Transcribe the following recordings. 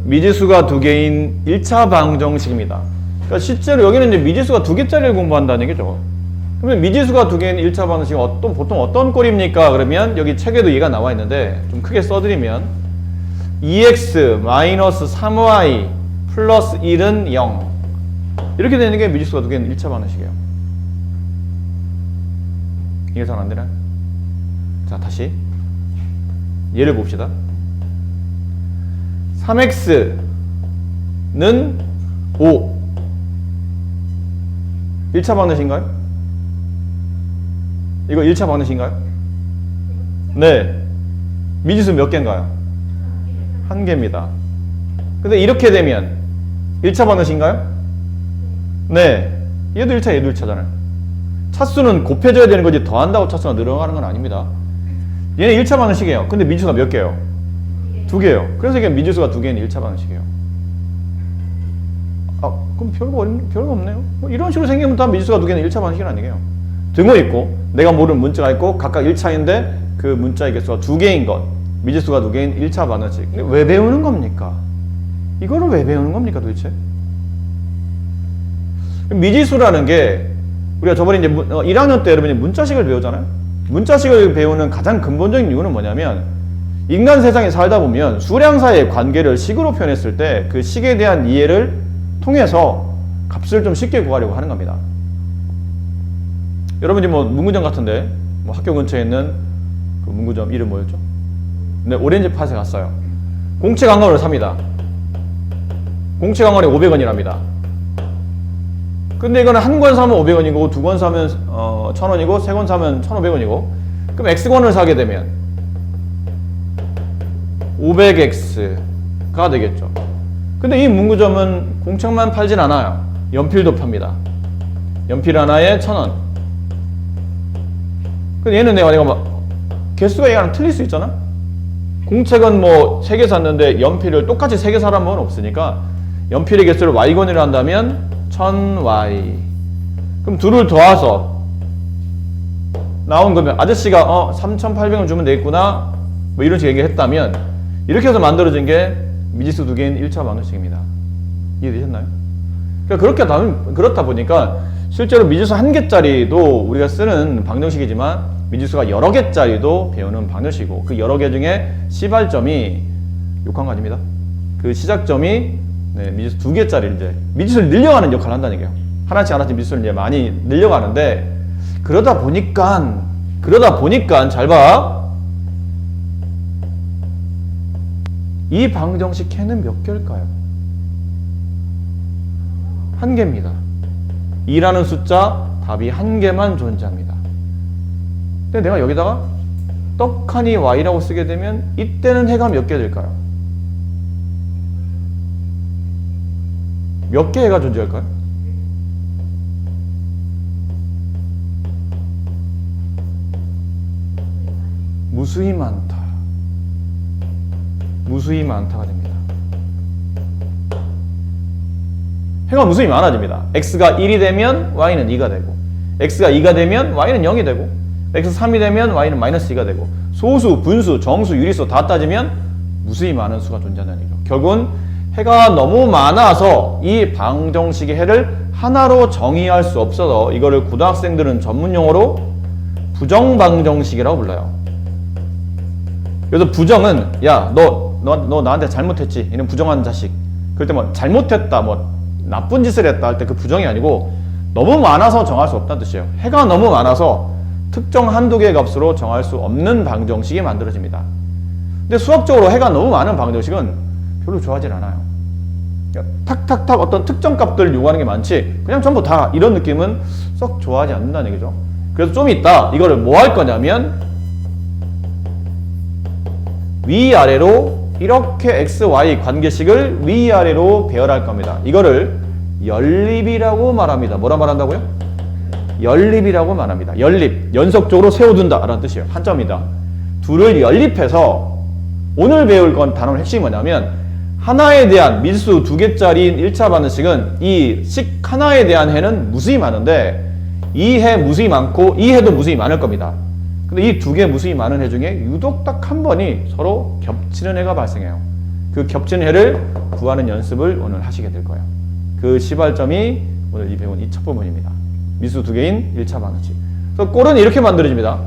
미지수가 두 개인 1차 방정식입니다. 그러니까 실제로 여기는 이제 미지수가 두 개짜리를 공부한다는 얘기죠. 그러면 미지수가 두 개인 1차 방정식은 보통 어떤 꼴입니까? 그러면 여기 책에도 얘가 나와 있는데 좀 크게 써드리면 2x-3y 플러스 1은 0 이렇게 되는 게 미지수가 두 개인 1차 방정식이에요. 이게 잘 안 되나? 자, 다시 예를 봅시다. 3x는 5 1차 방정식인가요? 이거 1차 방정식인가요? 네. 미지수 몇 개인가요? 한 개입니다. 근데 이렇게 되면 1차 방정식인가요? 네. 얘도 1차, 얘도 1차잖아요. 차수는 곱해져야 되는 거지 더한다고 차수가 늘어가는 건 아닙니다. 얘는 1차 방정식이에요. 근데 미지수가 몇 개예요? 두 개예요. 그래서 이게 미지수가 두 개는 1차 방정식이에요. 아, 그럼 별거 없네요. 뭐 이런 식으로 생기면 다 미지수가 두 개는 1차 방정식은 아니에요. 등호 있고 내가 모르는 문자가 있고 각각 1차인데 그 문자의 개수가 두 개인 것. 미지수가 두 개인 1차 방정식. 근데 왜 배우는 겁니까? 이거를 왜 배우는 겁니까 도대체? 미지수라는 게 우리가 저번에 이제 1학년 때 여러분이 문자식을 배우잖아요. 문자식을 배우는 가장 근본적인 이유는 뭐냐면 인간 세상에 살다 보면 수량사의 관계를 식으로 표현했을 때 그 식에 대한 이해를 통해서 값을 좀 쉽게 구하려고 하는 겁니다. 여러분이 뭐 문구점 같은데 뭐 학교 근처에 있는 그 문구점 이름 뭐였죠? 네, 오렌지 팥에 갔어요. 공채 강건을 삽니다. 공채 강건이 500원이랍니다. 근데 이거는 한 권 사면 500원이고 두 권 사면 1000원이고 세 권 사면 1500원이고 그럼 X권을 사게 되면 500X가 되겠죠. 근데 이 문구점은 공책만 팔진 않아요. 연필도 팝니다. 연필 하나에 1000원. 근데 얘는 내가 막 개수가 얘랑 틀릴 수 있잖아? 공책은 뭐 3개 샀는데 연필을 똑같이 3개 사라는 건 없으니까 연필의 개수를 Y권이라 한다면 1000Y. 그럼 둘을 더해서 나온 거면 아저씨가 3,800원 주면 되겠구나 뭐 이런 식으로 얘기했다면 이렇게 해서 만들어진 게 미지수 두 개인 1차 방정식입니다. 이해되셨나요? 그러니까 그렇다 보니까 실제로 미지수 한 개짜리도 우리가 쓰는 방정식이지만 미지수가 여러 개짜리도 배우는 방정식이고 그 여러 개 중에 시발점이 욕한 거 아닙니다. 그 시작점이 미지수 두 개짜리 이제 미지수를 늘려가는 역할을 한다는 얘기예요. 하나씩 미지수를 이제 많이 늘려가는데 그러다 보니까 잘 봐. 이 방정식 해는 몇 개일까요? 한 개입니다. 2라는 숫자 답이 한 개만 존재합니다. 근데 내가 여기다가 떡하니 Y라고 쓰게 되면 이때는 해가 몇 개 될까요? 몇 개 해가 존재할까요? 무수히 많다. 무수히 많다가 됩니다. 해가 무수히 많아집니다. X가 1이 되면 Y는 2가 되고 X가 2가 되면 Y는 0이 되고 X 3이 되면 Y는 마이너스 2가 되고 소수, 분수, 정수, 유리수 다 따지면 무수히 많은 수가 존재한다는 얘기죠. 결국은 해가 너무 많아서 이 방정식의 해를 하나로 정의할 수 없어서 이거를 고등학생들은 전문용어로 부정방정식이라고 불러요. 그래서 부정은 야, 너 나한테 잘못했지 이런 부정한 자식. 그럴 때 뭐 잘못했다 뭐 나쁜 짓을 했다 할 때 그 부정이 아니고 너무 많아서 정할 수 없다는 뜻이에요. 해가 너무 많아서 특정 한두 개의 값으로 정할 수 없는 방정식이 만들어집니다. 근데 수학적으로 해가 너무 많은 방정식은 별로 좋아하진 않아요. 탁탁탁 어떤 특정 값들을 요구하는 게 많지 그냥 전부 다 이런 느낌은 썩 좋아하지 않는다는 얘기죠. 그래서 좀 이따 이거를 뭐 할 거냐면 위아래로 이렇게 XY 관계식을 위아래로 배열할 겁니다. 이거를 연립이라고 말합니다. 뭐라 말한다고요? 연립이라고 말합니다. 연립, 연속적으로 세워둔다 라는 뜻이에요. 한자입니다. 둘을 연립해서 오늘 배울 건 단어의 핵심이 뭐냐면 하나에 대한 미지수 두 개짜리인 1차 방정식은 이 식 하나에 대한 해는 무수히 많은데 이 해 무수히 많고 이 해도 무수히 많을 겁니다. 근데 이 두 개 무수히 많은 해 중에 유독 딱 한 번이 서로 겹치는 해가 발생해요. 그 겹치는 해를 구하는 연습을 오늘 하시게 될 거예요. 그 시발점이 오늘 이 배운 이 첫 부분입니다. 미지수 두 개인 1차 방정식. 그래서 꼴은 이렇게 만들어집니다.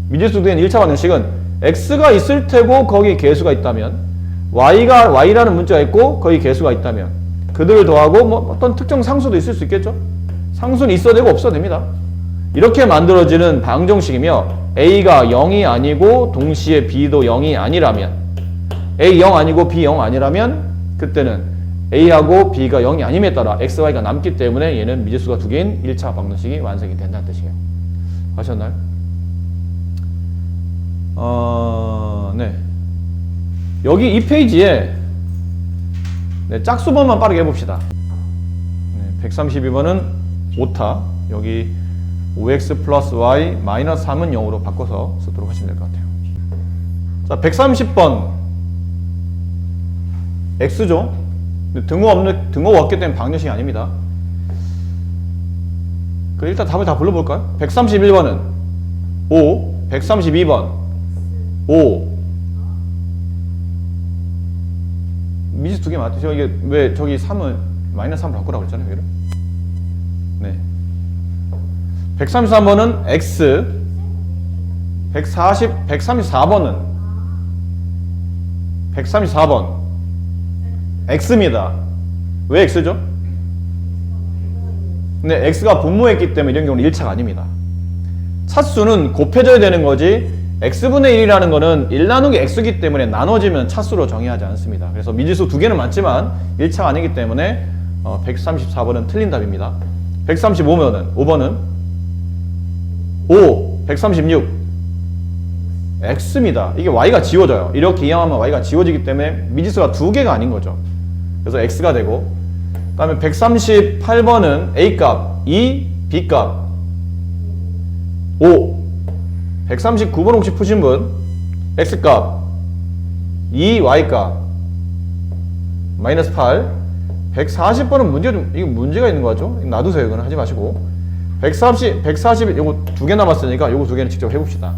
미지수 두 개인 1차 방정식은 x가 있을 테고 거기 개수가 있다면, y라는 문자가 있고 거기 개수가 있다면 그들을 더하고 뭐 어떤 특정 상수도 있을 수 있겠죠. 상수는 있어도 되고 없어도 됩니다. 이렇게 만들어지는 방정식이며 a가 0이 아니고 동시에 b도 0이 아니라면, a 0 아니고 b 0 아니라면 그때는 a하고 b가 0이 아님에 따라 x, y가 남기 때문에 얘는 미지수가 두 개인 1차 방정식이 완성이 된다는 뜻이에요. 아셨나요? 네. 여기 이 페이지에 짝수번만 빠르게 해봅시다. 132번은 오타, 여기 5x 플러스 y 마이너스 3은 0으로 바꿔서 쓰도록 하시면 될 것 같아요. 자, 130번 x죠. 등호가 없기 때문에 방정식이 아닙니다. 그럼 일단 답을 다 불러볼까요? 131번은 5, 132번 5. 미지수 두 개 맞죠? 이게 왜 저기 3은 마이너스 3으로 바꾸라고 했잖아요. 여기를. 네. 133번은 x, 134번은 134번 x입니다. 왜 x죠? 근데 x가 분모했기 때문에 이런 경우는 1차가 아닙니다. 차수는 곱해져야 되는 거지, x분의 1이라는 거는 1 나누기 x이기 때문에 나눠지면 차수로 정의하지 않습니다. 그래서 미지수 두 개는 맞지만 1차가 아니기 때문에 134번은 틀린 답입니다. 135번은 5번은 5, 136 x입니다. 이게 y가 지워져요. 이렇게 이항하면 y가 지워지기 때문에 미지수가 두 개가 아닌 거죠. 그래서 x가 되고, 그 다음에 138번은 a값 2, b값 5. 139번 혹시 푸신 분, x값 2, y값 마이너스 8. 140번은 이거 문제가 있는 거 같죠? 놔두세요. 이거는 하지 마시고. 140, 요거 두 개 남았으니까 요거 두 개는 직접 해봅시다.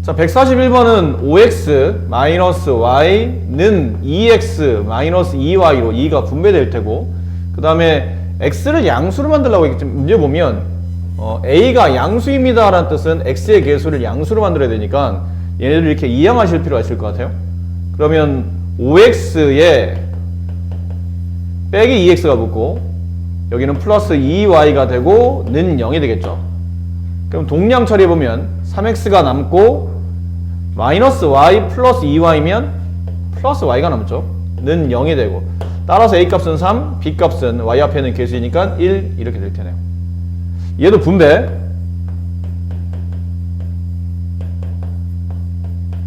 자, 141번은 5x 마이너스 y는 2x 마이너스 2y로 2가 분배될 테고, 그 다음에 x를 양수로 만들려고 했기 때문에 문제 보면 a가 양수입니다 라는 뜻은 x의 개수를 양수로 만들어야 되니까 얘네들 이렇게 이항하실 필요가 있을 것 같아요. 그러면 5x에 빼기 2x가 붙고 여기는 플러스 2y가 되고 는 0이 되겠죠. 그럼 동량 처리해보면 3x가 남고 마이너스 y 플러스 2y면 플러스 y가 남죠. 는 0이 되고, 따라서 a값은 3, b값은 y 앞에는 개수이니까 1 이렇게 될 테네요. 얘도 분배.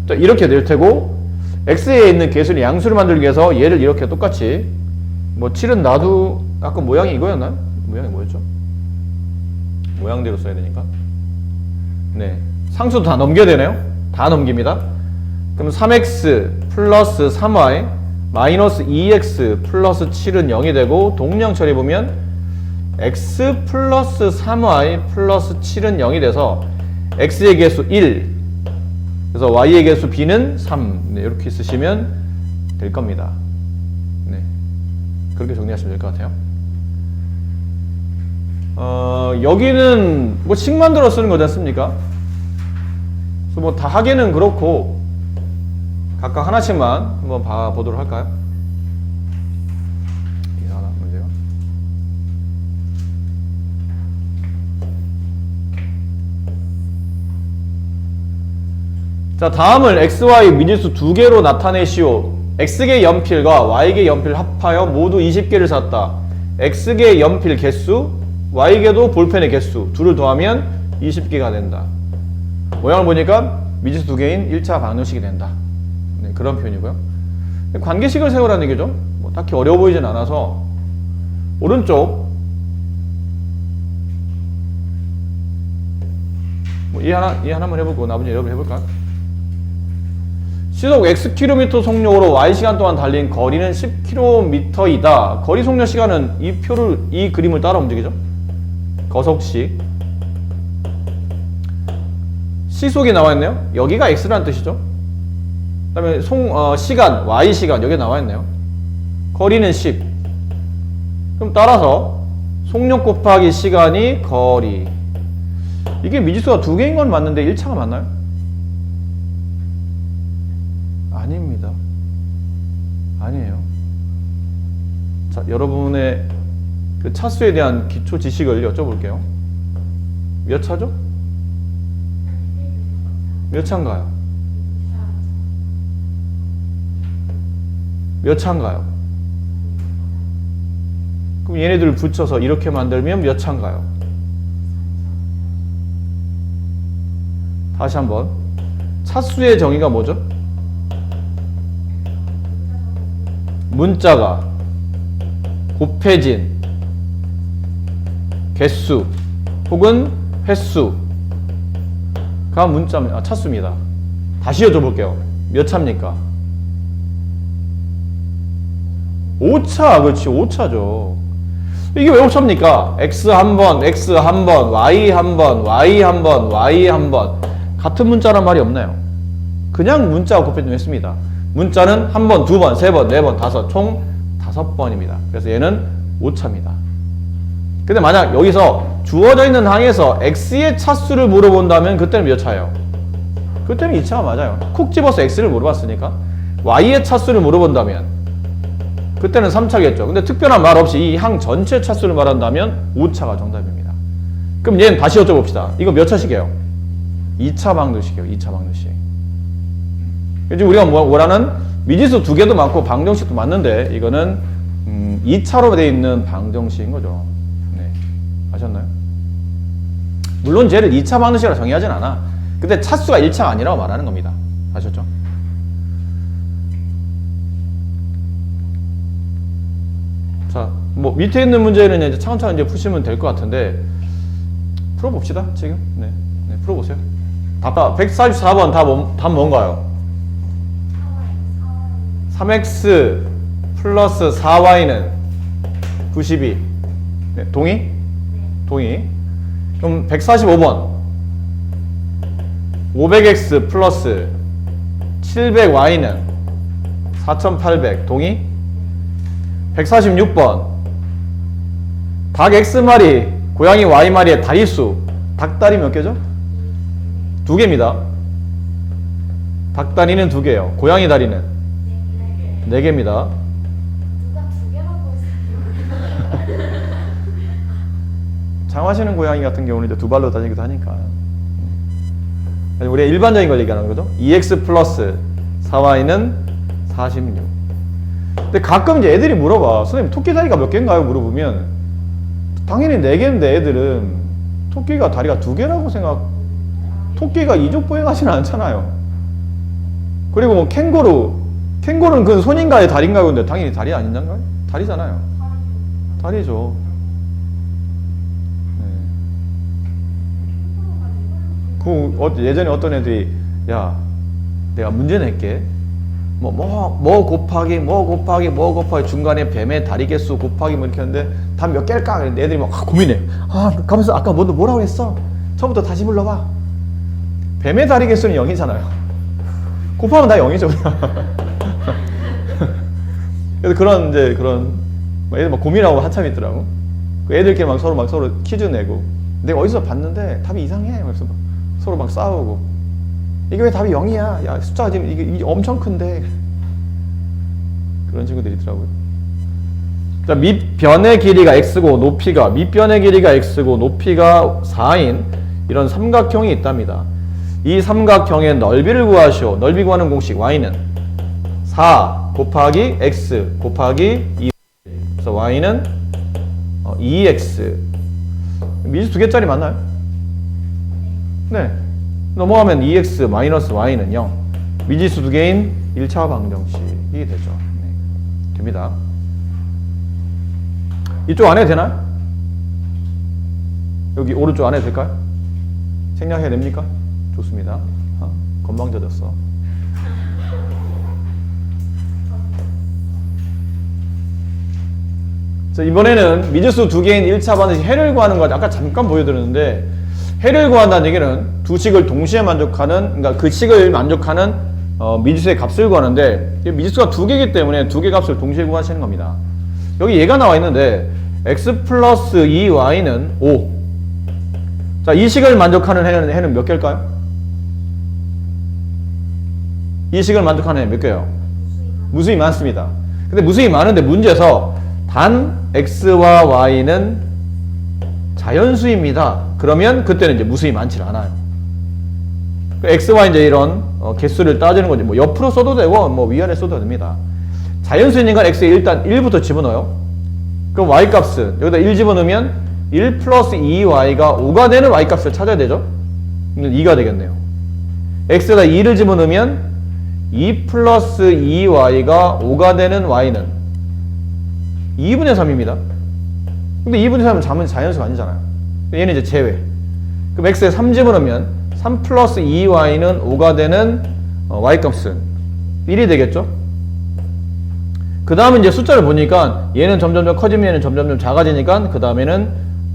자, 이렇게 될 테고, x에 있는 개수를 양수를 만들기 위해서 얘를 이렇게 똑같이, 뭐 7은 놔두, 아까 모양이 이거였나요? 모양이 뭐였죠? 모양대로 써야 되니까. 네, 상수도 다 넘겨야 되네요. 다 넘깁니다. 그럼 3x 플러스 3y 마이너스 2x 플러스 7은 0이 되고, 동량 처리해보면 x 플러스 3y 플러스 7은 0이 돼서 x의 개수 1, 그래서 y의 개수 b는 3. 네, 이렇게 쓰시면 될 겁니다. 네, 그렇게 정리하시면 될 것 같아요. 여기는 뭐 식 만들어 쓰는 거지 않습니까? 그래서 뭐 다 하기는 그렇고 각각 하나씩만 한번 봐보도록 할까요? 이상하나 문제가? 자, 다음을 xy 미지수 두 개로 나타내시오. x개 연필과 y개 연필 합하여 모두 20개를 샀다. x개 연필 개수, y개도 볼펜의 개수 둘을 더하면 20개가 된다. 모양을 보니까 미지수 두 개인 1차 방정식이 된다. 네, 그런 표현이고요. 관계식을 세우라는 얘기죠. 뭐 딱히 어려워 보이진 않아서 오른쪽 뭐 이 하나만 해보고 나머지 여러분 해볼까요? 시속 Xkm 속력으로 Y시간 동안 달린 거리는 10km이다. 거리 속력 시간은 이 그림을 따라 움직이죠. 거속식 시속이 나와 있네요. 여기가 x라는 뜻이죠. 그 다음에 시간, y 시간 여기 나와 있네요. 거리는 10. 그럼 따라서 속력 곱하기 시간이 거리. 이게 미지수가 두 개인 건 맞는데 1차가 맞나요? 아닙니다. 아니에요. 자, 여러분의 그 차수에 대한 기초 지식을 여쭤볼게요. 몇 차죠? 몇 차인가요? 몇 차인가요? 그럼 얘네들을 붙여서 이렇게 만들면 몇 차인가요? 다시 한번. 차수의 정의가 뭐죠? 문자가 곱해진 개수 혹은 횟수가 차수입니다. 다시 여쭤볼게요. 몇 차입니까? 5차, 그렇지, 5차죠. 이게 왜 5차입니까? x 한 번, x 한 번, y 한 번, y 한 번, y 한 번. 같은 문자란 말이 없나요? 그냥 문자가 곱해지면 했습니다. 문자는 한 번, 두 번, 세 번, 네 번, 다섯, 총 5번입니다. 그래서 얘는 5차입니다. 근데 만약 여기서 주어져 있는 항에서 x의 차수를 물어본다면 그때는 몇 차예요? 그때는 2차가 맞아요. 콕 집어서 x를 물어봤으니까. y의 차수를 물어본다면 그때는 3차겠죠. 근데 특별한 말 없이 이 항 전체 차수를 말한다면 5차가 정답입니다. 그럼 얘는 다시 여쭤봅시다. 이거 몇 차식이에요? 2차 방정식이에요. 2차 방정식. 지금 우리가 뭐라는 미지수 두 개도 많고 방정식도 많는데 이거는 2차로 되어 있는 방정식인 거죠. 네. 아셨나요? 물론 쟤를 2차 방정식이라 정의하진 않아. 근데 차수가 1차가 아니라고 말하는 겁니다. 아셨죠? 자, 뭐 밑에 있는 문제는 이제 차근차근 이제 푸시면 될 것 같은데 풀어봅시다. 지금. 네, 풀어보세요. 답 144번 답 뭔가요? 3x 플러스 4y는 92. 네, 동의? 동의. 그럼 145번 500x 플러스 700y는 4800. 동의? 146번 닭 x마리 고양이 y마리의 다리수. 닭다리 몇 개죠? 2개입니다. 닭다리는 2개예요. 고양이 다리는 4개입니다. 누가 2개라고 했어요? 장화시는 고양이 같은 경우는 이제 2발로 다니기도 하니까. 우리가 일반적인 걸 얘기하는 거죠. 2x 플러스 4y는 46. 근데 가끔 이제 애들이 물어봐. 선생님, 토끼 다리가 몇 개인가요? 물어보면 당연히 4개인데 애들은 토끼가 다리가 2개라고 토끼가 이족보행하지는 않잖아요. 그리고 뭐 캥거루는 그 손인가요? 다리인가요? 근데 당연히 다리 아닌가요? 다리잖아요. 다리죠. 네. 예전에 어떤 애들이 야, 내가 문제 낼게. 뭐 곱하기 중간에 뱀의 다리 개수 곱하기 뭐 이렇게 하는데 답 몇 개일까? 그랬는데 애들이 막 고민해. 가면서 아까 뭐라고 했어? 처음부터 다시 불러봐. 뱀의 다리 개수는 0이잖아요. 곱하면 다 0이죠. 그래서 그런 애들 막 고민하고 한참 있더라고. 그 애들끼리 막 서로 퀴즈 내고. 내가 어디서 봤는데 답이 이상해. 그래서 서로 막 싸우고. 이게 왜 답이 0이야? 야, 숫자가 지금 이게 엄청 큰데. 그런 친구들이 있더라고요. 자, 밑변의 길이가 x고 밑변의 길이가 x고 높이가 4인 이런 삼각형이 있답니다. 이 삼각형의 넓이를 구하시오. 넓이 구하는 공식 y는 4 곱하기 x 곱하기 2. 그래서 y는 2x. 미지 2개짜리 맞나요? 네. 넘어가면 2x 마이너스 y는 0. 미지수 2개인 1차 방정식이 되죠. 네. 됩니다. 이쪽 안 해도 되나요? 여기 오른쪽 안 해도 될까요? 생략해야 됩니까? 좋습니다. 건방져졌어. 자, 이번에는 미지수 2개인 1차 방정식 해를 구하는 거 아까 잠깐 보여드렸는데 해를 구한다는 얘기는 두 식을 동시에 만족하는, 그러니까 그 식을 만족하는 미지수의 값을 구하는데 미지수가 두 개이기 때문에 두 개 값을 동시에 구하시는 겁니다. 여기 얘가 나와 있는데 x 플러스 2y는 5. 자, 이 식을 만족하는 해는 몇 개일까요? 이 식을 만족하는 해 몇 개예요? 무수히 많습니다. 근데 무수히 많은데 문제에서 단 x와 y는 자연수입니다. 그러면 그때는 이제 무수히 많지 않아요. x와 이제 이런 개수를 따지는 거지. 뭐 옆으로 써도 되고 뭐 위아래 써도 됩니다. 자연수니까 x에 일단 1부터 집어넣어요. 그럼 y 값은 여기다 1 집어넣으면 1 플러스 2y가 5가 되는 y 값을 찾아야 되죠. 2가 되겠네요. x에다 2를 집어넣으면 2 플러스 2y가 5가 되는 y는 2분의 3입니다. 근데 2분의 3은 자연수가 아니잖아요. 얘는 이제 제외. 그럼 x에 3 집어넣으면 3 플러스 2y는 5가 되는 y값은 1이 되겠죠? 그 다음에 이제 숫자를 보니까 얘는 점점점 커지면 얘는 점점점 작아지니까 그 다음에는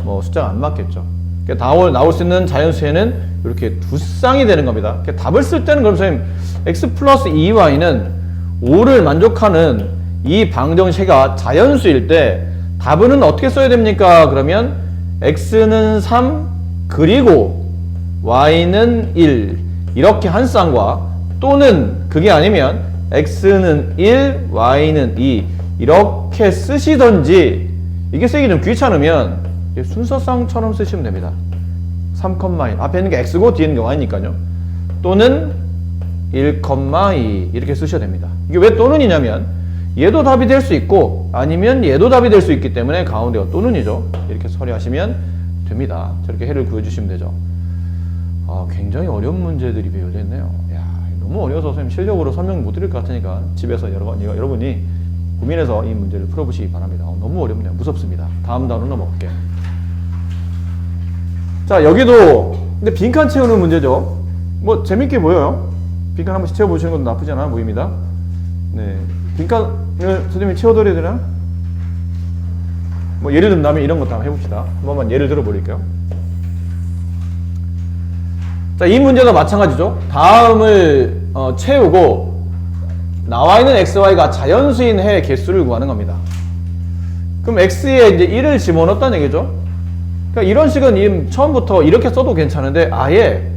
뭐 숫자가 안 맞겠죠. 그러니까 나올 수 있는 자연수에는 이렇게 두 쌍이 되는 겁니다. 그러니까 답을 쓸 때는 그럼 선생님 x 플러스 2y는 5를 만족하는 이 방정식이 자연수일 때 답은 어떻게 써야 됩니까? 그러면 x는 3 그리고 y는 1 이렇게 한 쌍과 또는 그게 아니면 x는 1 y는 2 이렇게 쓰시던지 이게 쓰기 좀 귀찮으면 순서쌍처럼 쓰시면 됩니다. 3,2 앞에 있는 게 x고 뒤에 있는 게 y니까요. 또는 1,2 이렇게 쓰셔야 됩니다. 이게 왜 또는이냐면 얘도 답이 될 수 있고 아니면 얘도 답이 될 수 있기 때문에 가운데가 또는이죠. 이렇게 처리하시면 됩니다. 저렇게 해를 구해주시면 되죠. 굉장히 어려운 문제들이 배워져 있네요. 야, 너무 어려워서 선생님 실력으로 설명 못 드릴 것 같으니까 집에서 여러분이 고민해서 이 문제를 풀어보시기 바랍니다. 너무 어렵네요. 무섭습니다. 다음 단원 넘어갈게요. 자, 여기도 근데 빈칸 채우는 문제죠. 뭐 재밌게 보여요. 빈칸 한 번씩 채워보시는 것도 나쁘지 않아 보입니다. 네, 빈칸을 선생님이 채워드려야 되나? 뭐 예를 든다면 이런 것도 한번 해봅시다. 한 번만 예를 들어버릴게요. 자, 이 문제도 마찬가지죠. 다음을 채우고 나와 있는 xy가 자연수인 해의 개수를 구하는 겁니다. 그럼 x에 이제 1을 집어넣었다는 얘기죠. 그러니까 이런 식은 처음부터 이렇게 써도 괜찮은데 아예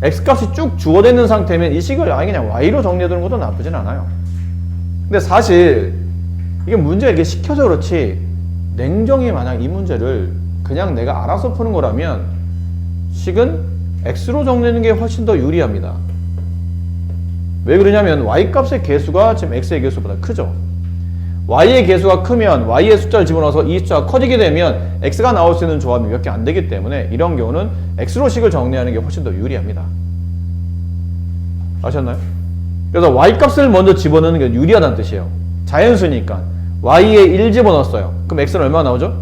x값이 쭉 주어져 있는 상태면 이 식을 아예 그냥 y로 정리해두는 것도 나쁘진 않아요. 근데 사실 이게 문제가 이렇게 시켜서 그렇지 냉정히 만약 이 문제를 그냥 내가 알아서 푸는 거라면 식은 x로 정리하는 게 훨씬 더 유리합니다. 왜 그러냐면 y값의 개수가 지금 x의 개수보다 크죠. y의 개수가 크면 y의 숫자를 집어넣어서 이 숫자가 커지게 되면 x가 나올 수 있는 조합이 몇 개 안 되기 때문에 이런 경우는 x로 식을 정리하는 게 훨씬 더 유리합니다. 아셨나요? 그래서 y값을 먼저 집어넣는 게 유리하다는 뜻이에요. 자연수니까 y에 1 집어넣었어요. 그럼 x는 얼마 나오죠?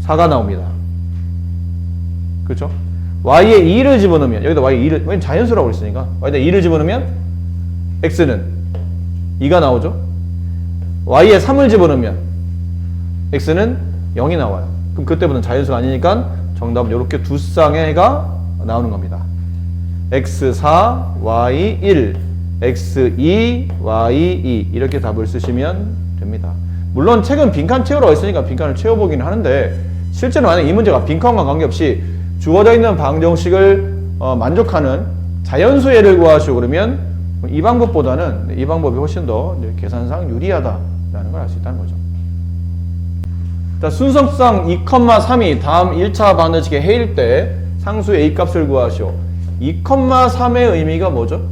4가 나옵니다. 그렇죠? y에 2를 집어넣으면 여기다 y에 2를 왜냐면 자연수라고 그랬으니까 y에다 2를 집어넣으면 x는 2가 나오죠. y에 3을 집어넣으면 x는 0이 나와요. 그럼 그때부터는 자연수가 아니니까 정답은 이렇게 두 쌍의 해가 나오는 겁니다. x4, y1, x2, y2 이렇게 답을 쓰시면 됩니다. 물론 책은 빈칸 채우라고 했으니까 빈칸을 채워보긴 하는데 실제로 만약 이 문제가 빈칸과 관계없이 주어져 있는 방정식을 만족하는 자연수예를 구하시고 그러면 이 방법보다는 이 방법이 훨씬 더 계산상 유리하다라는 걸 알 수 있다는 거죠. 자, 순서상 2,3이 다음 1차 방정식의 해일 때 상수 A 값을 구하시오. 2,3의 의미가 뭐죠?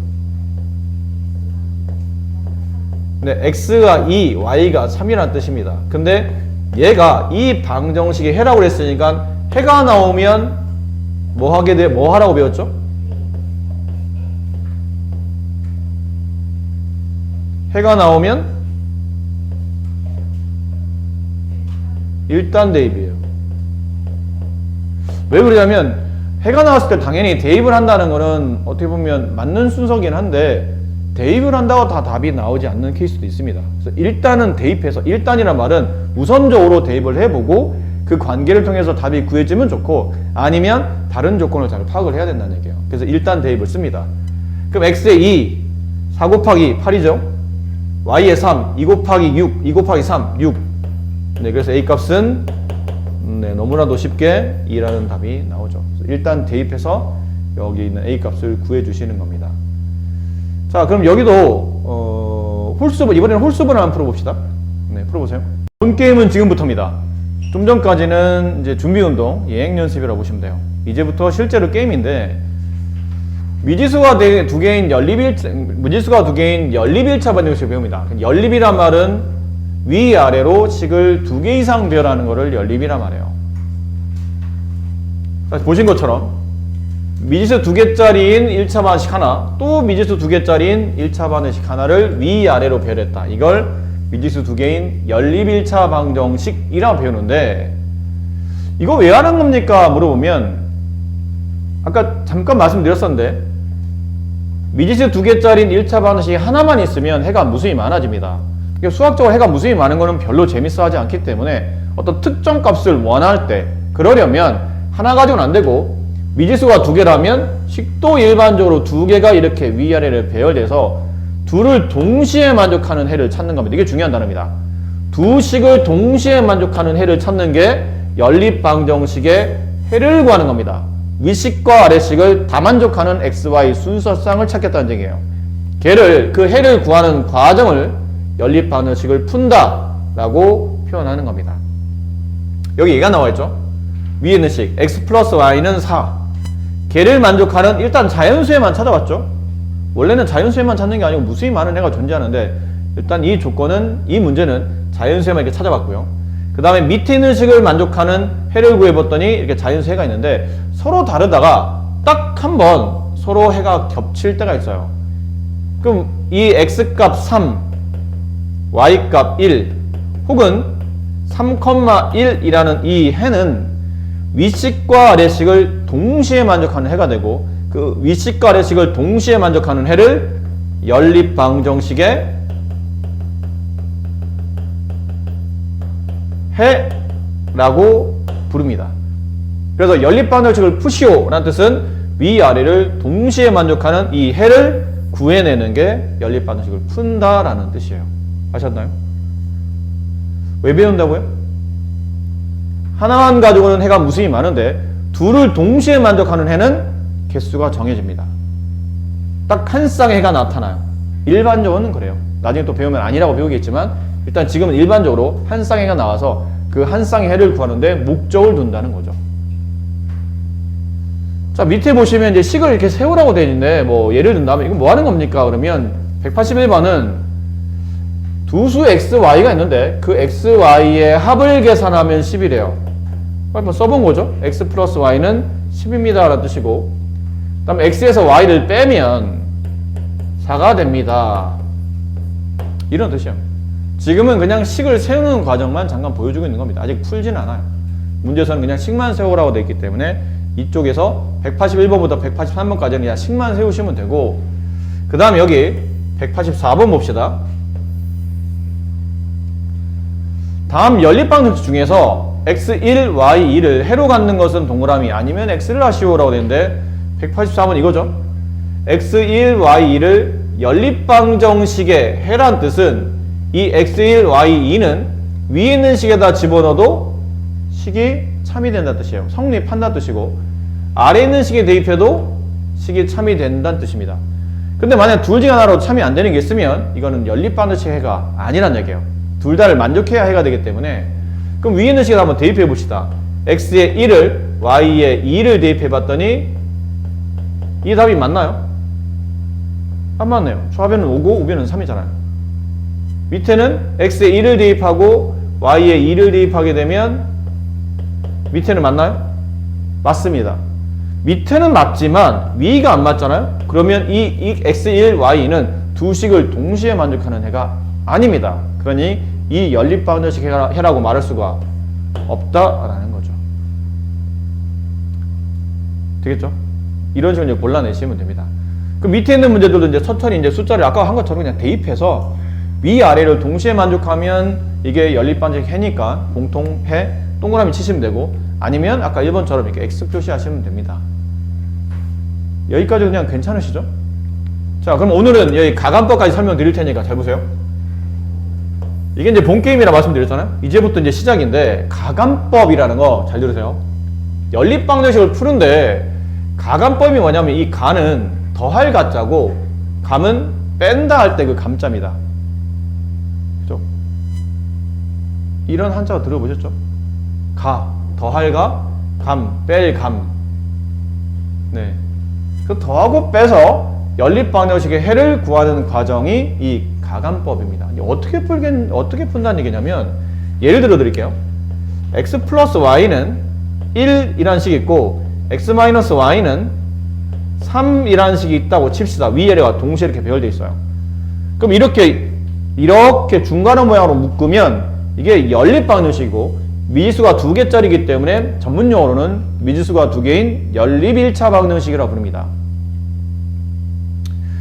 네, x가 2, y가 3이라는 뜻입니다. 근데 얘가 이 방정식의 해라고 했으니까 해가 나오면 뭐 하라고 배웠죠? 해가 나오면 일단 대입이에요. 왜 그러냐면 해가 나왔을 때 당연히 대입을 한다는 거는 어떻게 보면 맞는 순서긴 한데 대입을 한다고 다 답이 나오지 않는 케이스도 있습니다. 그래서 일단은 대입해서 일단이란 말은 우선적으로 대입을 해보고 그 관계를 통해서 답이 구해지면 좋고 아니면 다른 조건을 잘 파악을 해야 된다는 얘기예요. 그래서 일단 대입을 씁니다. 그럼 x에 2, 4 곱하기 8이죠. y에 3, 2 곱하기 6, 2 곱하기 3, 6. 네, 그래서 a 값은 너무나도 쉽게 2라는 답이 나오죠. 그래서 일단 대입해서 여기 있는 a 값을 구해주시는 겁니다. 자, 그럼 여기도 홀수분, 이번에는 홀수분을 한번 풀어봅시다. 네, 풀어보세요. 본 게임은 지금부터입니다. 좀 전까지는 이제 준비운동, 예행연습이라고 보시면 돼요. 이제부터 실제로 게임인데 미지수가 두 개인 연립일차 반응식을 배웁니다. 연립이란 말은 위아래로 식을 2개 이상 배열하는 것을 연립이란 말이에요. 보신 것처럼 미지수 2개짜리인 1차 반응식 하나, 또 미지수 2개짜리인 1차 반응식 하나를 위아래로 배열했다. 이걸 미지수 2개인 연립 1차 방정식이라고 배우는데 이거 왜 하는 겁니까? 물어보면 아까 잠깐 말씀드렸었는데 미지수 2개짜리인 1차 방정식이 하나만 있으면 해가 무수히 많아집니다. 수학적으로 해가 무수히 많은 거는 별로 재밌어 하지 않기 때문에 어떤 특정 값을 원할 때 그러려면 하나 가지고는 안 되고 미지수가 2개라면 식도 일반적으로 2개가 이렇게 위아래를 배열돼서 둘을 동시에 만족하는 해를 찾는 겁니다. 이게 중요한 단어입니다. 두 식을 동시에 만족하는 해를 찾는 게 연립방정식의 해를 구하는 겁니다. 위식과 아래식을 다 만족하는 XY 순서쌍을 찾겠다는 얘기예요. 그 해를 구하는 과정을 연립방정식을 푼다 라고 표현하는 겁니다. 여기 얘가 나와 있죠. 위에 있는 식 x 플러스 y는 4. 걔를 만족하는 일단 자연수에만 찾아봤죠. 원래는 자연수에만 찾는 게 아니고 무수히 많은 해가 존재하는데 일단 이 문제는 자연수에만 이렇게 찾아봤고요. 그 다음에 밑에 있는 식을 만족하는 해를 구해봤더니 이렇게 자연수 해가 있는데 서로 다르다가 딱 한 번 서로 해가 겹칠 때가 있어요. 그럼 이 x값 3, y값 1 혹은 3,1이라는 이 해는 위식과 아래식을 동시에 만족하는 해가 되고 그 위식과 아래식을 동시에 만족하는 해를 연립방정식의 해라고 부릅니다. 그래서 연립방정식을 푸시오 라는 뜻은 위아래를 동시에 만족하는 이 해를 구해내는 게 연립방정식을 푼다 라는 뜻이에요. 아셨나요? 왜 배운다고요? 하나만 가지고는 해가 무수히 많은데 둘을 동시에 만족하는 해는 개수가 정해집니다. 딱 한 쌍의 해가 나타나요. 일반적으로는 그래요. 나중에 또 배우면 아니라고 배우겠지만 일단 지금은 일반적으로 한 쌍의 해가 나와서 그 한 쌍의 해를 구하는데 목적을 둔다는 거죠. 자, 밑에 보시면 이제 식을 이렇게 세우라고 되어 있는데 뭐 예를 든다면 이거 뭐 하는 겁니까? 그러면 181번은 두 수 x, y가 있는데 그 x, y의 합을 계산하면 10이래요. 한번 써본 거죠. x 플러스 y는 10입니다 라는 뜻이고 그 다음에 x에서 y를 빼면 4가 됩니다. 이런 뜻이에요. 지금은 그냥 식을 세우는 과정만 잠깐 보여주고 있는 겁니다. 아직 풀지는 않아요. 문제에서는 그냥 식만 세우라고 되어 있기 때문에 이쪽에서 181번부터 183번까지는 그냥 식만 세우시면 되고 그 다음에 여기 184번 봅시다. 다음 연립방정식 중에서 x1, y2를 해로 갖는 것은 동그라미 아니면 x를 하시오라고 되는데 184번 이거죠. x1, y2를 연립방정식의 해란 뜻은 이 x1, y2는 위에 있는 식에다 집어넣어도 식이 참이 된다는 뜻이에요. 성립한다는 뜻이고 아래에 있는 식에 대입해도 식이 참이 된다는 뜻입니다. 근데 만약 둘 중 하나로 참이 안 되는 게 있으면 이거는 연립방정식 해가 아니란 얘기예요. 둘 다를 만족해야 해가 되기 때문에 그럼 위에 있는 식에 한번 대입해 봅시다. x에 1을 y에 2를 대입해 봤더니 이 답이 맞나요? 안 맞네요. 좌변은 5고 우변은 3이잖아요. 밑에는 x에 1을 대입하고 y에 2를 대입하게 되면 밑에는 맞나요? 맞습니다. 밑에는 맞지만 위가 안 맞잖아요. 그러면 이 x1, y2는 두 식을 동시에 만족하는 해가 아닙니다. 그러니 이 연립방정식 해라고 말할 수가 없다라는 거죠. 되겠죠? 이런 식으로 이제 골라내시면 됩니다. 그 밑에 있는 문제들도 이제 천천히 이제 숫자를 아까 한 것처럼 그냥 대입해서 위아래를 동시에 만족하면 이게 연립방정식 해니까 공통해 동그라미 치시면 되고, 아니면 아까 1번처럼 이렇게 X 표시하시면 됩니다. 여기까지 그냥 괜찮으시죠? 자, 그럼 오늘은 여기 가감법까지 설명드릴 테니까 잘 보세요. 이게 이제 본 게임이라 말씀드렸잖아요. 이제부터 이제 시작인데, 가감법이라는 거 잘 들으세요. 연립방정식을 푸는데 가감법이 뭐냐면, 이 가는 더할 가자고 감은 뺀다 할 때 그 감자입니다. 그죠? 이런 한자가 들어보셨죠? 가, 더할 가, 감, 뺄 감. 네. 그 더하고 빼서 연립방정식의 해를 구하는 과정이 이 가감법입니다. 어떻게 푼다는 얘기냐면, 예를 들어 드릴게요. x 플러스 y는 1이라는 식이 있고, x 마이너스 y는 3이라는 식이 있다고 칩시다. 위아래가 동시에 이렇게 배열되어 있어요. 그럼 이렇게 중괄호 모양으로 묶으면 이게 연립방정식이고, 미지수가 2개짜리이기 때문에 전문용어로는 미지수가 2개인 연립 1차 방정식이라고 부릅니다.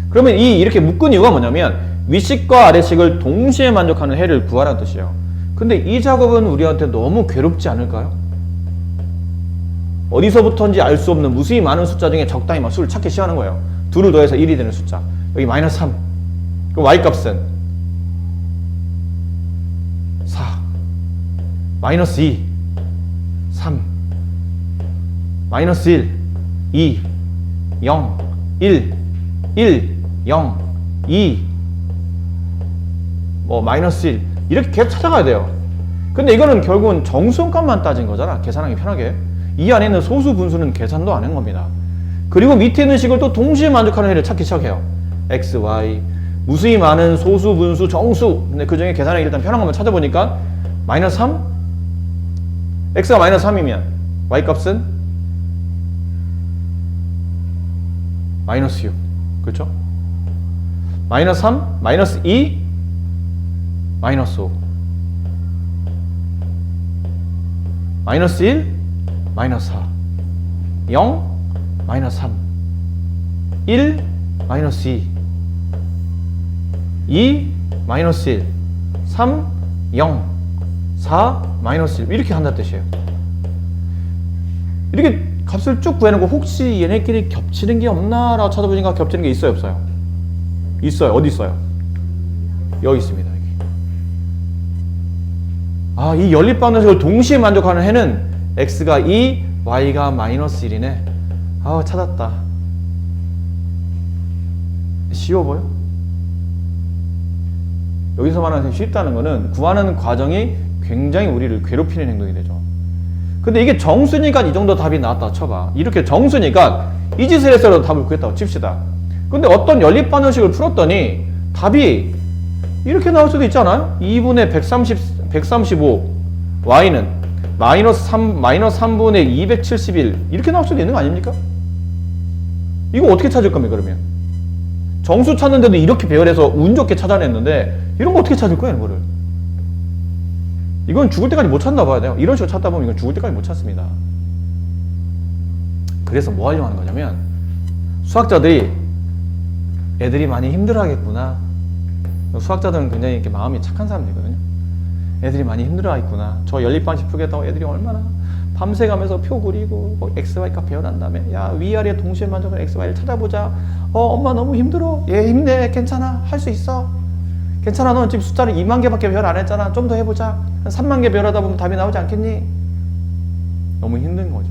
그러면 이렇게 묶은 이유가 뭐냐면, 위식과 아래식을 동시에 만족하는 해를 구하라는 뜻이에요. 근데 이 작업은 우리한테 너무 괴롭지 않을까요? 어디서부터인지 알 수 없는 무수히 많은 숫자 중에 적당히 막 수를 찾기 시작하는 거예요. 2를 더해서 1이 되는 숫자. 여기 마이너스 3. 그럼 y값은 4. 마이너스 2. 3. 마이너스 1. 2. 0. 1. 1. 0. 2. 마이너스 1. 이렇게 계속 찾아가야 돼요. 근데 이거는 결국은 정수값만 따진 거잖아. 계산하기 편하게. 이 안에 있는 소수 분수는 계산도 안 한 겁니다. 그리고 밑에 있는 식을 또 동시에 만족하는 해를 찾기 시작해요. x, y, 무수히 많은 소수, 분수, 정수. 근데 그 중에 계산하기 일단 편한 것만 찾아보니까 마이너스 3? x가 마이너스 3이면 y 값은 마이너스 6. 그렇죠? 마이너스 3, 마이너스 2, 마이너스 5. 마이너스 1, 마이너스 4, 0, 마이너스 3, 1, 마이너스 2, 2, 마이너스 1, 3, 0, 4, 마이너스 1 이렇게 한다는 뜻이에요. 이렇게 값을 쭉 구해놓고 혹시 얘네끼리 겹치는 게 없나 라고 찾아보니까 겹치는 게 있어요, 없어요? 있어요. 어디 있어요? 여기 있습니다. 여기. 이 연립방정식을 동시에 만족하는 해는 x가 2, y가 마이너스 1이네. 찾았다. 쉬워 보여? 여기서 말하는 쉽다는 거는 구하는 과정이 굉장히 우리를 괴롭히는 행동이 되죠. 근데 이게 정수니까 이 정도 답이 나왔다 쳐봐. 이렇게 정수니까 이 짓을 해서라도 답을 구했다고 칩시다. 근데 어떤 연립방정식을 풀었더니 답이 이렇게 나올 수도 있잖아요. 2분의 135 y는 마이너스 3분의 271 이렇게 나올 수도 있는 거 아닙니까? 이거 어떻게 찾을 겁니까 그러면? 정수 찾는데도 이렇게 배열해서 운 좋게 찾아냈는데 이런 거 어떻게 찾을 거예요 이거를? 이건 죽을 때까지 못 찾나 봐야 돼요. 이런 식으로 찾다 보면 이건 죽을 때까지 못 찾습니다. 그래서 뭐 하려고 하는 거냐면, 수학자들이 애들이 많이 힘들어하겠구나. 수학자들은 굉장히 이렇게 마음이 착한 사람들이거든요. 애들이 많이 힘들어하겠구나. 저 연립방식 풀겠다고 애들이 얼마나 밤새 가면서 표 그리고 x, y 값 배열한 다음에 야 위아래 동시에 만족하는 x, y를 찾아보자. 엄마 너무 힘들어. 얘 힘내. 괜찮아. 할 수 있어. 괜찮아. 넌 지금 숫자를 2만 개밖에 배열 안 했잖아. 좀 더 해보자. 한 3만 개 배열하다 보면 답이 나오지 않겠니? 너무 힘든 거죠.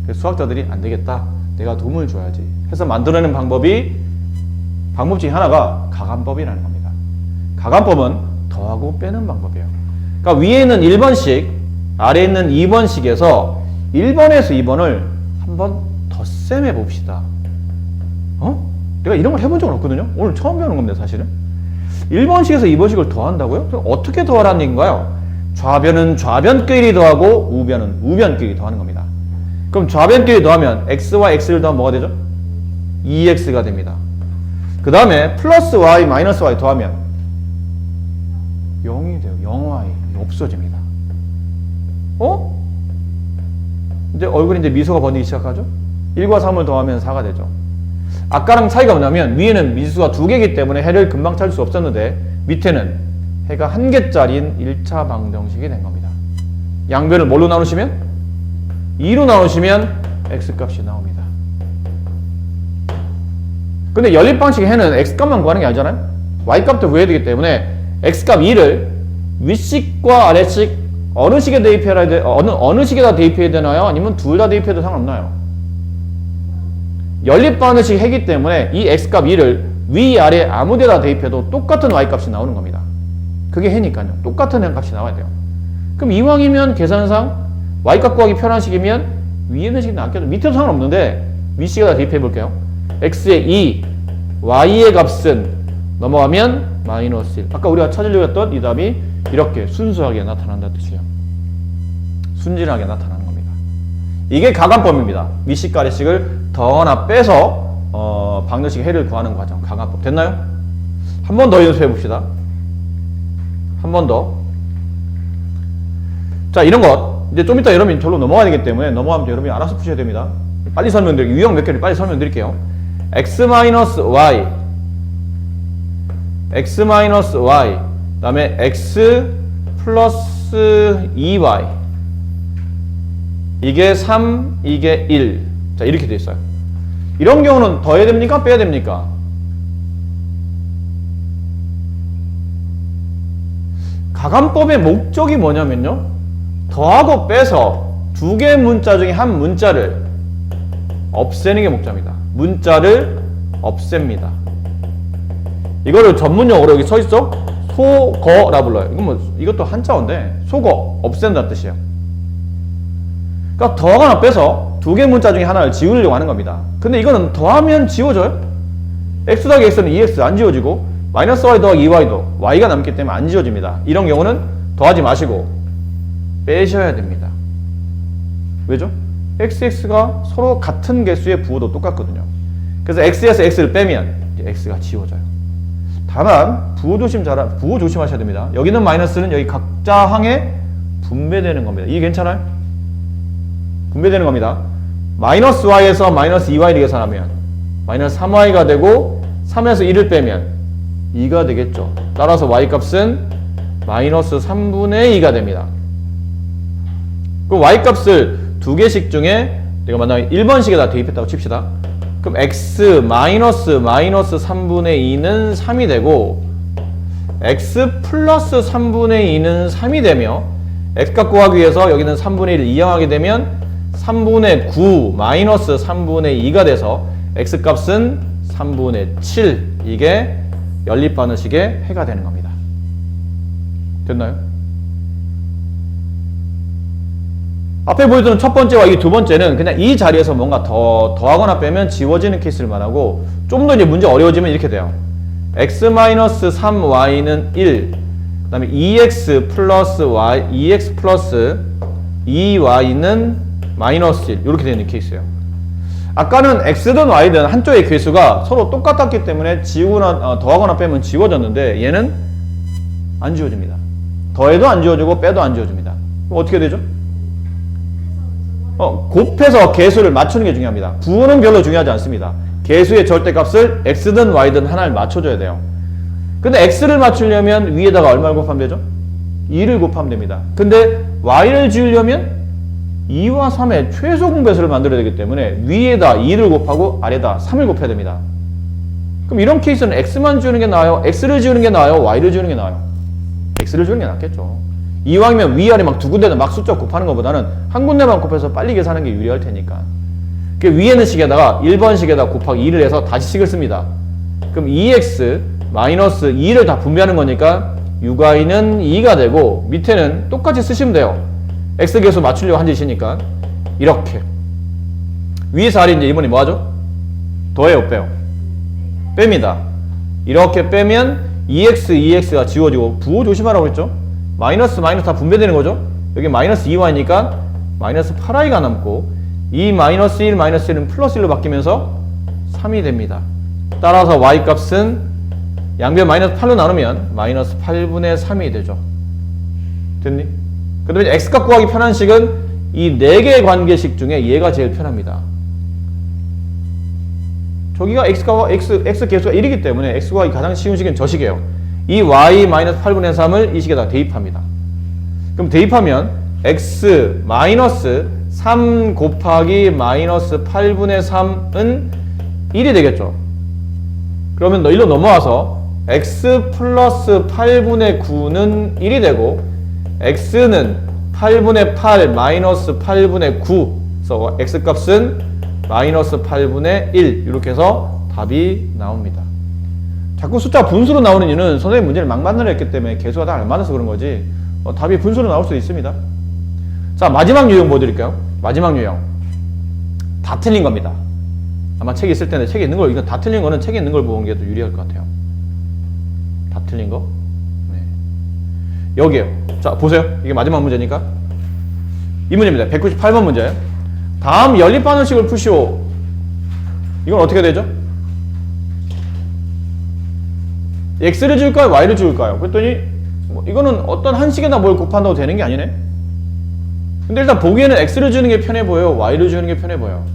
그래서 수학자들이 안 되겠다. 내가 도움을 줘야지. 해서 만들어낸 방법 중에 하나가 가감법이라는 겁니다. 가감법은 더하고 빼는 방법이에요. 그러니까 위에 있는 1번씩, 아래에 있는 2번씩에서 1번에서 2번을 한번 덧셈해 봅시다. 내가 이런 걸 해본 적은 없거든요. 오늘 처음 배우는 겁니다, 사실은. 1번씩에서 2번씩을 더한다고요? 그럼 어떻게 더하라는 얘기인가요? 좌변은 좌변끼리 더하고 우변은 우변끼리 더하는 겁니다. 그럼 좌변끼리 더하면 x와 x를 더하면 뭐가 되죠? 2x가 됩니다. 그 다음에 플러스 y, 마이너스 y 더하면 0이 돼요. 0y. 없어집니다. 이제 얼굴이 이제 미소가 번지기 시작하죠? 1과 3을 더하면 4가 되죠. 아까랑 차이가 뭐냐면 위에는 미수가 2개이기 때문에 해를 금방 찾을 수 없었는데 밑에는 해가 1개짜리인 1차 방정식이 된 겁니다. 양변을 뭘로 나누시면? 2로 나누시면 x값이 나옵니다. 근데 연립방식의 해는 x값만 구하는 게 아니잖아요. y값도 구해야 되기 때문에 x값 2를 윗식과 아래식 어느 식에 대입해야 돼? 어느 식에다 대입해야 되나요? 아니면 둘 다 대입해도 상관없나요? 연립방식 해기 때문에 이 x값 2를 위, 아래 아무 데다 대입해도 똑같은 y값이 나오는 겁니다. 그게 해니까요. 똑같은 값이 나와야 돼요. 그럼 이왕이면 계산상 y값 구하기 편한 식이면 위에 있는 식이 낫겠죠. 밑에도 상관없는데 위식에다 대입해 볼게요. x의 2, y의 값은 넘어가면 마이너스 1. 아까 우리가 찾으려고 했던 이 답이 이렇게 순수하게 나타난다는 뜻이에요. 순진하게 나타나는 겁니다. 이게 가관법입니다. 위식과 아래식을 더하거나 빼서 방정식 해를 구하는 과정, 가관법. 됐나요? 한 번 더 연습해 봅시다. 한 번 더. 자, 이런 것 이제 좀 이따 여러분이 절로 넘어가야 되기 때문에 넘어가면 여러분이 알아서 푸셔야 됩니다. 빨리 설명드릴게요. 유형 몇 개를 빨리 설명드릴게요. x-y x-y 그 다음에 x 플러스 2y 이게 3, 이게 1. 자, 이렇게 돼 있어요. 이런 경우는 더해야 됩니까? 빼야 됩니까? 가관법의 목적이 뭐냐면요, 더하고 빼서 두 개의 문자 중에 한 문자를 없애는 게 목적입니다. 문자를 없앱니다. 이거를 전문용어로 여기 써있죠? 소거라 불러요. 이것도 한자어인데 소거, 없앤다는 뜻이에요. 그러니까 더하거나 빼서 두 개의 문자 중에 하나를 지우려고 하는 겁니다. 근데 이거는 더하면 지워져요? x 더하기 x는 2x 안 지워지고 마이너스 y 더하기 2y도 y가 남기 때문에 안 지워집니다. 이런 경우는 더하지 마시고 빼셔야 됩니다. 왜죠? x가 서로 같은 개수의 부호도 똑같거든요. 그래서 x에서 x를 빼면 이제 x가 지워져요. 다만 부호 조심하셔야 됩니다. 여기는 마이너스는 여기 각자 항에 분배되는 겁니다. 이게 괜찮아요? 분배되는 겁니다. 마이너스 y에서 마이너스 2y를 계산하면 마이너스 3y가 되고 3에서 1을 빼면 2가 되겠죠. 따라서 y값은 마이너스 3분의 2가 됩니다. 그 y값을 두 개식 중에 내가 만약에 1번식에다 대입했다고 칩시다. 그럼 x 마이너스 3분의 2는 3이 되고 x 플러스 3분의 2는 3이 되며 x값 구하기 위해서 여기는 3분의 1을 이항하게 되면 3분의 9 마이너스 3분의 2가 돼서 x값은 3분의 7. 이게 연립방정식의 해가 되는 겁니다. 됐나요? 앞에 보여드린 첫 번째와 이 두 번째는 그냥 이 자리에서 뭔가 더하거나 빼면 지워지는 케이스를 말하고, 좀 더 이제 문제 어려워지면 이렇게 돼요. x-3y는 1, 그 다음에 2x 플러스 2y는 마이너스 1, 이렇게 되는 케이스예요. 아까는 x든 y든 한쪽의 개수가 서로 똑같았기 때문에 더하거나 빼면 지워졌는데 얘는 안 지워집니다. 더해도 안 지워지고 빼도 안 지워집니다. 그럼 어떻게 되죠? 곱해서 개수를 맞추는 게 중요합니다. 부호는 별로 중요하지 않습니다. 개수의 절대값을 x든 y든 하나를 맞춰줘야 돼요. 근데 x를 맞추려면 위에다가 얼마를 곱하면 되죠? 2를 곱하면 됩니다. 근데 y를 지우려면 2와 3의 최소 공배수를 만들어야 되기 때문에 위에다 2를 곱하고 아래다 3을 곱해야 됩니다. 그럼 이런 케이스는 x만 지우는 게 나아요? x를 지우는 게 나아요? y를 지우는 게 나아요? x를 지우는 게 낫겠죠. 이왕이면 위아래 막 두 군데는 막 숫자 곱하는 것보다는 한 군데만 곱해서 빨리 계산하는 게 유리할 테니까. 그 위에는 식에다가 1번 식에다 곱하기 2를 해서 다시 식을 씁니다. 그럼 2x 마이너스 2를 다 분배하는 거니까 6y는 2가 되고, 밑에는 똑같이 쓰시면 돼요. x 개수 맞추려고 한 짓이니까. 이렇게 위에서 아래 이제 이번에 뭐 하죠? 더해요, 빼요? 뺍니다. 이렇게 빼면 2x가 지워지고, 부호 조심하라고 했죠? 마이너스 다 분배되는 거죠? 여기 마이너스 2y니까 마이너스 8y가 남고, 이 마이너스 1은 플러스 1로 바뀌면서 3이 됩니다. 따라서 y값은 양변 마이너스 8로 나누면 마이너스 8분의 3이 되죠. 됐니? 그 다음에 x값 구하기 편한 식은 이 4개의 관계식 중에 얘가 제일 편합니다. 저기가 x 개수가 1이기 때문에 x 구하기 가장 쉬운 식은 저 식이에요. 이 y 마이너스 8분의 3을 이 식에다 대입합니다. 그럼 대입하면 x 마이너스 3 곱하기 마이너스 8분의 3은 1이 되겠죠. 그러면 일로 넘어와서 x 플러스 8분의 9는 1이 되고 x는 8분의 8 마이너스 8분의 9 그래서 x값은 마이너스 8분의 1 이렇게 해서 답이 나옵니다. 자꾸 숫자 분수로 나오는 이유는 선생님 문제를 막 만들어냈기 때문에 개수가 다 안 맞아서 그런 거지 답이 분수로 나올 수 있습니다. 자, 마지막 유형 뭐 드릴까요? 마지막 유형 다 틀린 겁니다. 아마 책이 있을 텐데 책에 있는 걸 이건 다 틀린 거는 책에 있는 걸 보는 게 더 유리할 것 같아요. 다 틀린 거. 네. 여기에요. 자, 보세요. 이게 마지막 문제니까 이 문제입니다. 198번 문제. 다음 연립반응식을 푸시오. 이건 어떻게 되죠? x를 줄까요? y를 줄까요? 그랬더니 이거는 어떤 한 식에다 뭘 곱한다고 되는 게 아니네. 근데 일단 보기에는 x를 주는 게 편해 보여요? y를 주는 게 편해 보여요?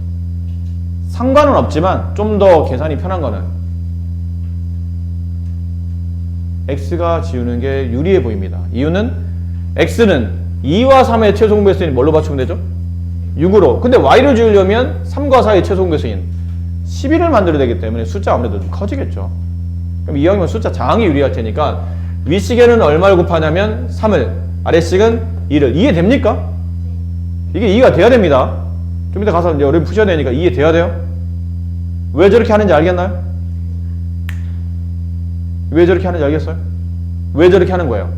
상관은 없지만 좀 더 계산이 편한 거는 x가 지우는 게 유리해 보입니다. 이유는 x는 2와 3의 최소 공배수인 뭘로 맞추면 되죠? 6으로. 근데 y를 지우려면 3과 4의 최소 공배수인 11을 만들어야 되기 때문에 숫자가 아무래도 좀 커지겠죠. 그럼 이왕이면 숫자 장항이 유리할 테니까 윗식에는 얼마를 곱하냐면 3을, 아래식은 2를. 이해됩니까? 이게 이해가 돼야 됩니다. 좀 이따 가서 이제 어려움 푸셔야 되니까 이해돼야 돼요. 왜 저렇게 하는지 알겠나요? 왜 저렇게 하는지 알겠어요? 왜 저렇게 하는 거예요?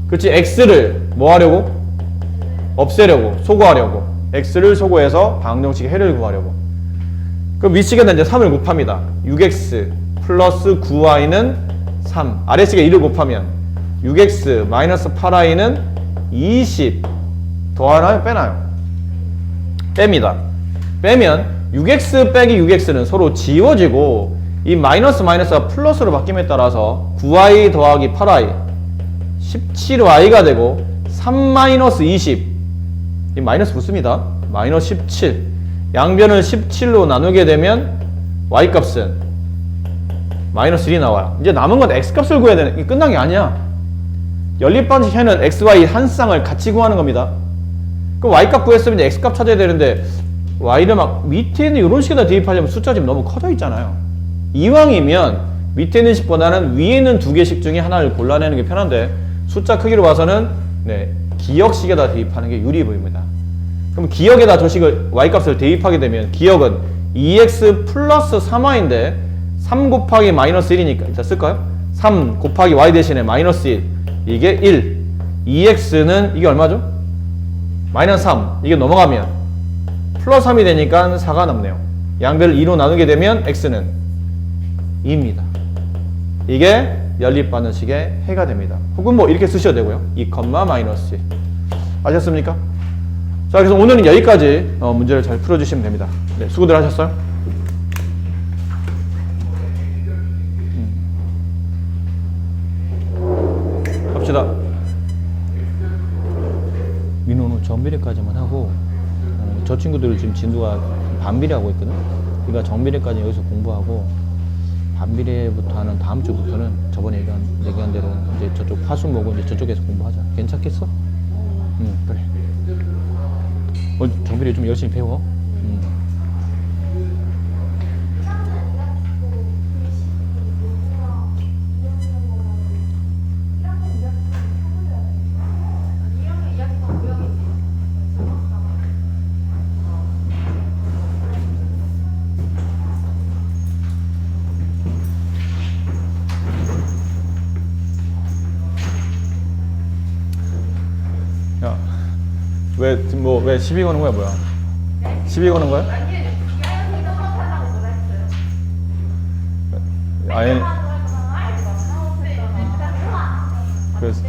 그렇지, x를 뭐 하려고? 없애려고, 소거하려고. x를 소거해서 방정식의 해를 구하려고. 그럼 윗식에는 이제 3을 곱합니다. 6x 플러스 9y는 3. 아래식에 1을 곱하면 6x 마이너스 8y는 20. 더하나요? 빼나요? 뺍니다. 빼면 6x 빼기 6x는 서로 지워지고 이 마이너스 마이너스가 플러스로 바뀜에 따라서 9y 더하기 8y 17y가 되고 3 마이너스 20 이 마이너스 붙습니다. 마이너스 17 양변을 17로 나누게 되면 y값은 마이너스 1이 나와요. 이제 남은 건 x값을 구해야 되는, 이게 끝난 게 아니야. 연립반식 해는 x, y 한 쌍을 같이 구하는 겁니다. 그럼 y값 구했으면 이제 x값 찾아야 되는데 y를 막 밑에 있는 이런 식에다 대입하려면 숫자 지금 너무 커져 있잖아요. 이왕이면 밑에 있는 식보다는 위에 있는 두 개식 중에 하나를 골라내는 게 편한데 숫자 크기로 봐서는 기역식에다 대입하는 게 유리해 보입니다. 그럼 기역에다 저 식을 y값을 대입하게 되면 기역은 2x 플러스 3y인데 3 곱하기 마이너스 1이니까 일단 쓸까요? 3 곱하기 y 대신에 마이너스 1 이게 1 2x는 이게 얼마죠? 마이너스 3 이게 넘어가면 플러스 3이 되니까 4가 남네요. 양변을 2로 나누게 되면 x는 2입니다. 이게 연립반응식의 해가 됩니다. 혹은 뭐 이렇게 쓰셔도 되고요. 2, 마이너스 1 아셨습니까? 자, 그래서 오늘은 여기까지 문제를 잘 풀어주시면 됩니다. 네, 수고들 하셨어요. 갑시다. 민호는 정비례까지만 하고 저 친구들은 지금 진도가 반비례하고 있거든. 그러니까 정비례까지 여기서 공부하고 반비례부터 하는 다음 주부터는 저번에 얘기한 대로 이제 저쪽 화수목은 이제 저쪽에서 공부하자. 괜찮겠어? 그래. 정비례 좀 열심히 배워. 야, 왜 시비 거는 거야, 뭐야? 시비 거는 거야? 아니, 그래서